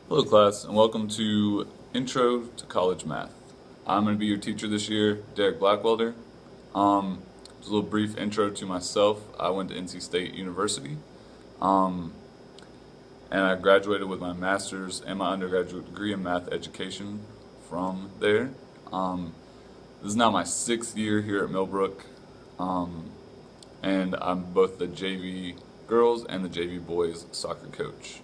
Hello class, and welcome to Intro to College Math. I'm going to be your teacher this year, Derek Blackwelder. Just a little brief intro to myself. I went to NC State University, and I graduated with my master's and my undergraduate degree in math education from there. This is now my 6th year here at Millbrook, and I'm both the JV girls and the JV boys soccer coach.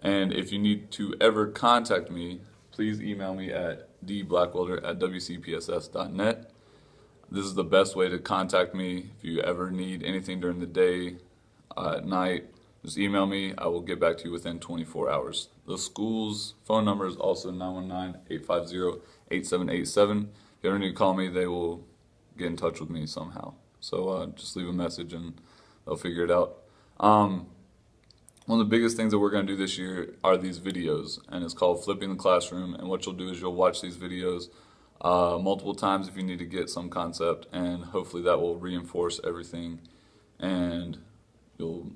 And if you need to ever contact me, please email me at dblackwelder@wcpss.net. This is the best way to contact me. If you ever need anything during the day, at night, just email me. I will get back to you within 24 hours. The school's phone number is also 919-850-8787. If you ever need to call me, they will get in touch with me somehow. So just leave a message and they'll figure it out. One of the biggest things that we're going to do this year are these videos, and it's called Flipping the Classroom. And what you'll do is you'll watch these videos multiple times if you need to get some concept, and hopefully that will reinforce everything and you'll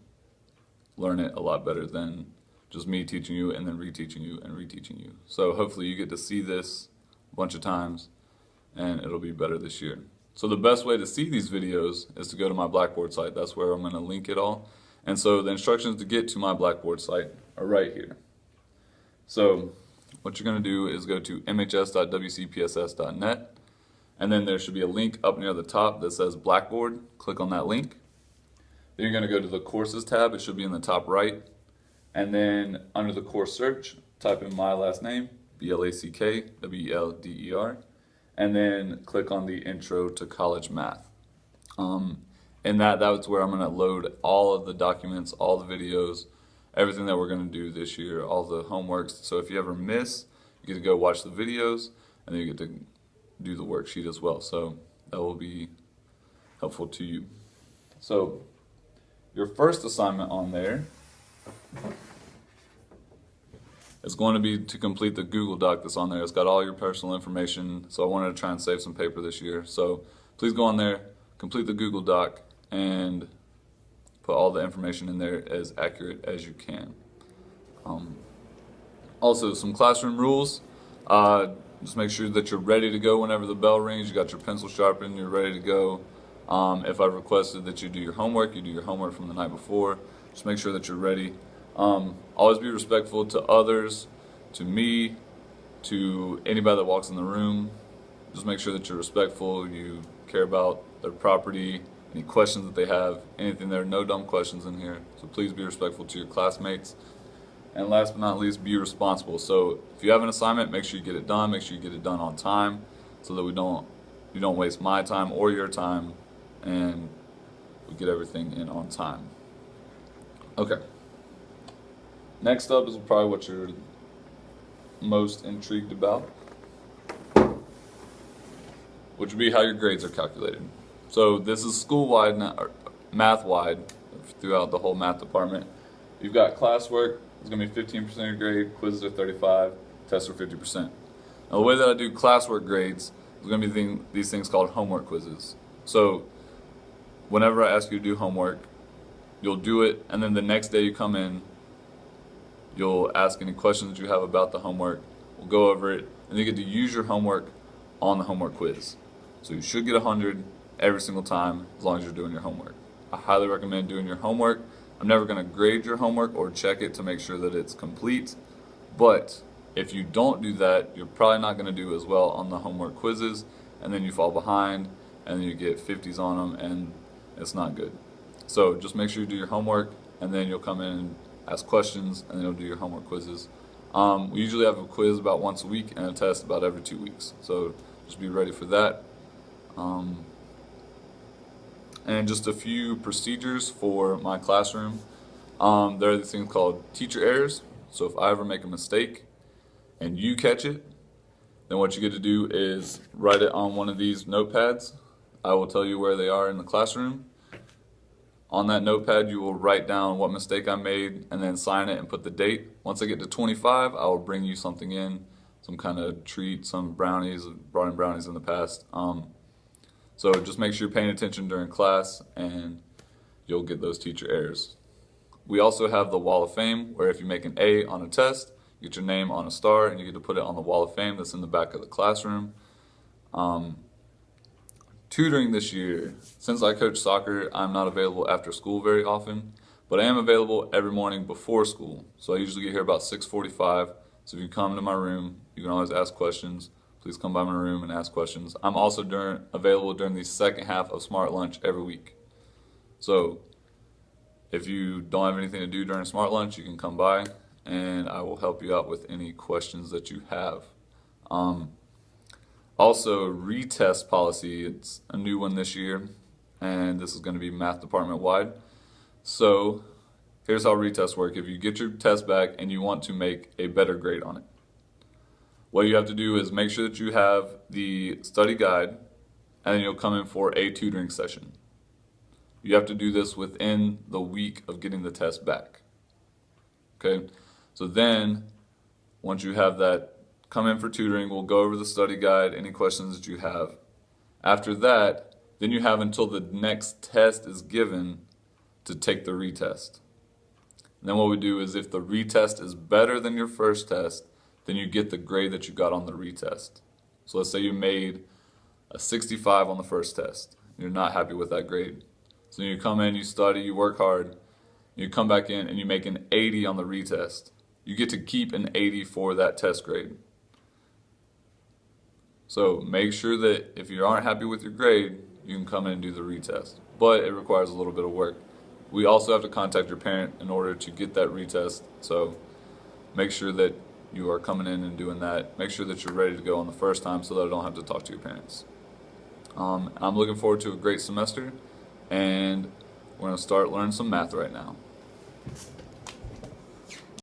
learn it a lot better than just me teaching you and then reteaching you and reteaching you. So hopefully you get to see this a bunch of times and it'll be better this year. So the best way to see these videos is to go to my Blackboard site. That's where I'm going to link it all. And so the instructions to get to my Blackboard site are right here. So what you're going to do is go to mhs.wcpss.net, and then there should be a link up near the top that says Blackboard. Click on that link. Then you're going to go to the Courses tab. It should be in the top right. And then under the course search, type in my last name, Blackwelder, and then click on the Intro to College Math. And that's where I'm going to load all of the documents, all the videos, everything that we're going to do this year, all the homeworks. So if you ever miss, you get to go watch the videos, and then you get to do the worksheet as well. So that will be helpful to you. So your first assignment on there is going to be to complete the Google Doc that's on there. It's got all your personal information, so I wanted to try and save some paper this year. So please go on there, complete the Google Doc, and put all the information in there as accurate as you can. Also, some classroom rules. Just make sure that you're ready to go whenever the bell rings. You got your pencil sharpened, you're ready to go. If I requested that you do your homework, you do your homework from the night before. Just make sure that you're ready. Always be respectful to others, to me, to anybody that walks in the room. Just make sure that you're respectful, you care about their property, any questions that they have, anything. There are no dumb questions in here, so please be respectful to your classmates. And last but not least, be responsible. So if you have an assignment, make sure you get it done. Make sure you get it done on time, so that you don't waste my time or your time, and we get everything in on time. Okay. Next up is probably what you're most intrigued about, which would be how your grades are calculated. So this is school-wide, math-wide, throughout the whole math department. You've got classwork, it's going to be 15% of your grade, quizzes are 35%, tests are 50%. Now the way that I do classwork grades is going to be these things called homework quizzes. So whenever I ask you to do homework, you'll do it, and then the next day you come in, you'll ask any questions that you have about the homework, we'll go over it, and you get to use your homework on the homework quiz. So you should get 100 every single time as long as you're doing your homework. I highly recommend doing your homework. I'm never going to grade your homework or check it to make sure that it's complete, but if you don't do that, you're probably not going to do as well on the homework quizzes, and then you fall behind and then you get 50s on them, and it's not good. So just make sure you do your homework, and then you'll come in and ask questions, and then you'll do your homework quizzes. We usually have a quiz about once a week and a test about every 2 weeks, so just be ready for that. And just a few procedures for my classroom. There are these things called teacher errors. So if I ever make a mistake and you catch it, then what you get to do is write it on one of these notepads. I will tell you where they are in the classroom. On that notepad, you will write down what mistake I made and then sign it and put the date. Once I get to 25, I will bring you something in, some kind of treat, some brownies. I've brought in brownies in the past. So just make sure you're paying attention during class, and you'll get those teacher errors. We also have the Wall of Fame, where if you make an A on a test, you get your name on a star and you get to put it on the Wall of Fame that's in the back of the classroom. Tutoring this year, since I coach soccer, I'm not available after school very often, but I am available every morning before school. So I usually get here about 6:45. So if you come to my room, you can always ask questions. Please come by my room and ask questions. I'm also available during the second half of Smart Lunch every week. So if you don't have anything to do during Smart Lunch, you can come by and I will help you out with any questions that you have. Also, retest policy, it's a new one this year, and this is going to be math department wide. So here's how retests work. If you get your test back and you want to make a better grade on it, what you have to do is make sure that you have the study guide, and then you'll come in for a tutoring session. You have to do this within the week of getting the test back. Okay, so then once you have that, come in for tutoring, we'll go over the study guide, any questions that you have. After that, then you have until the next test is given to take the retest. And then what we do is if the retest is better than your first test, then you get the grade that you got on the retest. So let's say you made a 65 on the first test. You're not happy with that grade. So you come in, you study, you work hard, you come back in and you make an 80 on the retest. You get to keep an 80 for that test grade. So make sure that if you aren't happy with your grade, you can come in and do the retest. But it requires a little bit of work. We also have to contact your parent in order to get that retest. So make sure that you are coming in and doing that. Make sure that you're ready to go on the first time so that I don't have to talk to your parents. I'm looking forward to a great semester, and we're going to start learning some math right now.